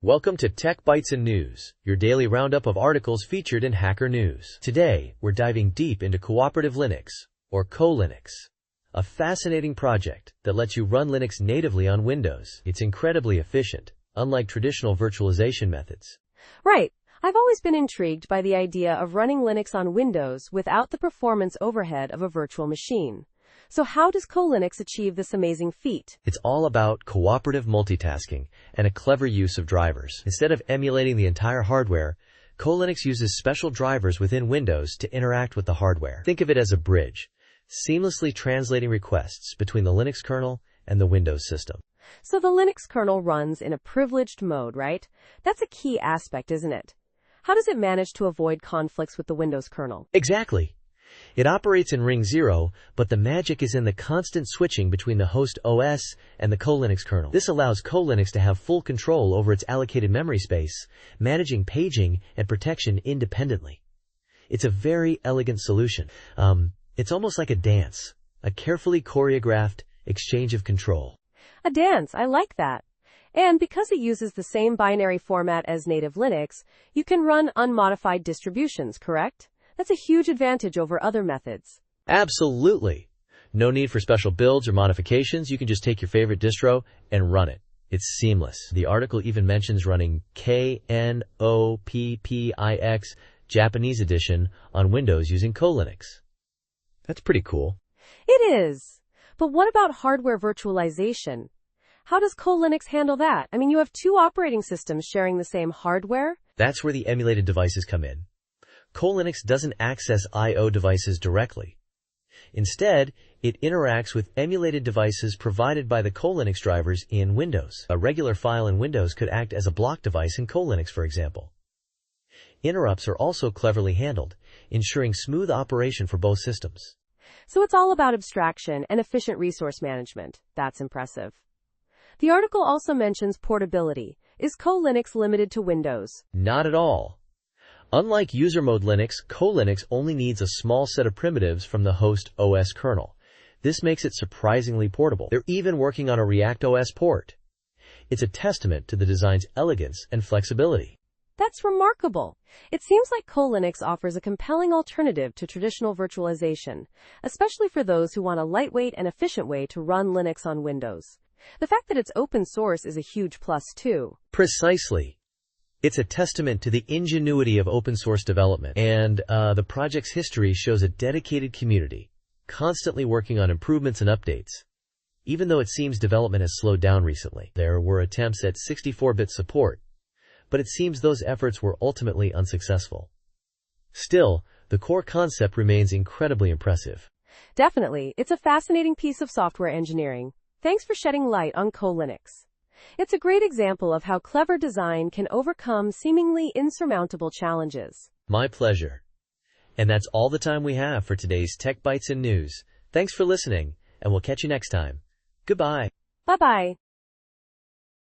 Welcome to Tech Bytes and News, your daily roundup of articles featured in Hacker News. Today, we're diving deep into cooperative Linux, or co-Linux, a fascinating project that lets you run Linux natively on Windows. It's incredibly efficient, unlike traditional virtualization methods. Right. I've always been intrigued by the idea of running Linux on Windows without the performance overhead of a virtual machine. So how does co-Linux achieve this amazing feat? It's all about cooperative multitasking and a clever use of drivers. Instead of emulating the entire hardware, co-Linux uses special drivers within Windows to interact with the hardware. Think of it as a bridge, seamlessly translating requests between the Linux kernel and the Windows system. So the Linux kernel runs in a privileged mode, right? That's a key aspect, isn't it? How does it manage to avoid conflicts with the Windows kernel? Exactly. It operates in ring 0, but the magic is in the constant switching between the host OS and the co-Linux kernel. This allows co-Linux to have full control over its allocated memory space, managing paging and protection independently. It's a very elegant solution. It's almost like a dance, a carefully choreographed exchange of control. A dance, I like that. And because it uses the same binary format as native Linux, you can run unmodified distributions, correct? That's a huge advantage over other methods. Absolutely. No need for special builds or modifications. You can just take your favorite distro and run it. It's seamless. The article even mentions running KNOPPIX Japanese edition on Windows using co-Linux. That's pretty cool. It is. But what about hardware virtualization? How does co-Linux handle that? I mean, you have two operating systems sharing the same hardware? That's where the emulated devices come in. Co-Linux doesn't access I/O devices directly. Instead, it interacts with emulated devices provided by the co-Linux drivers in Windows. A regular file in Windows could act as a block device in co-Linux, for example. Interrupts are also cleverly handled, ensuring smooth operation for both systems. So it's all about abstraction and efficient resource management. That's impressive. The article also mentions portability. Is co-Linux limited to Windows? Not at all. Unlike user mode Linux, co-Linux only needs a small set of primitives from the host OS kernel. This makes it surprisingly portable. They're even working on a React OS port. It's a testament to the design's elegance and flexibility. That's remarkable. It seems like co-Linux offers a compelling alternative to traditional virtualization, especially for those who want a lightweight and efficient way to run Linux on Windows. The fact that it's open source is a huge plus too. Precisely. It's a testament to the ingenuity of open source development, and the project's history shows a dedicated community, constantly working on improvements and updates. Even though it seems development has slowed down recently, there were attempts at 64-bit support, but it seems those efforts were ultimately unsuccessful. Still, the core concept remains incredibly impressive. Definitely, it's a fascinating piece of software engineering. Thanks for shedding light on co-Linux. It's a great example of how clever design can overcome seemingly insurmountable challenges. My pleasure. And that's all the time we have for today's Tech Bytes and News. Thanks for listening, and we'll catch you next time. Goodbye. Bye-bye.